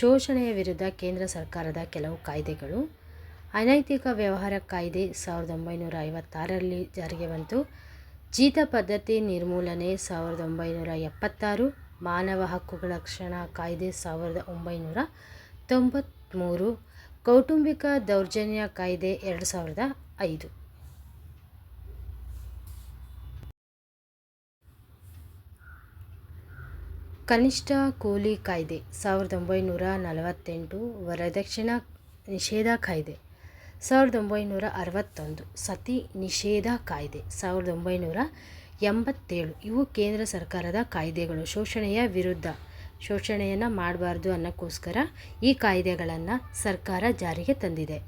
ಶೋಷಣೆಯ ವಿರುದ್ಧ ಕೇಂದ್ರ ಸರ್ಕಾರದ ಕೆಲವು ಕಾಯ್ದೆಗಳು. ಅನೈತಿಕ ವ್ಯವಹಾರ ಕಾಯ್ದೆ 1956ರಲ್ಲಿ ಜಾರಿಗೆ ಬಂತು. ಜೀತ ಪದ್ಧತಿ ನಿರ್ಮೂಲನೆ 1976. ಮಾನವ ಹಕ್ಕುಗಳ ರಕ್ಷಣಾ ಕಾಯ್ದೆ 1993. ಕೌಟುಂಬಿಕ ದೌರ್ಜನ್ಯ ಕಾಯ್ದೆ 2005. ಕನಿಷ್ಠ ಕೂಲಿ ಕಾಯ್ದೆ 1948. ವರದಕ್ಷಿಣಾ ನಿಷೇಧ ಕಾಯ್ದೆ 1961. ಸತಿ ನಿಷೇಧ ಕಾಯ್ದೆ 1987. ಇವು ಕೇಂದ್ರ ಸರ್ಕಾರದ ಕಾಯ್ದೆಗಳು. ಶೋಷಣೆಯ ವಿರುದ್ಧ, ಶೋಷಣೆಯನ್ನು ಮಾಡಬಾರ್ದು ಅನ್ನೋಕ್ಕೋಸ್ಕರ ಈ ಕಾಯ್ದೆಗಳನ್ನು ಸರ್ಕಾರ ಜಾರಿಗೆ ತಂದಿದೆ.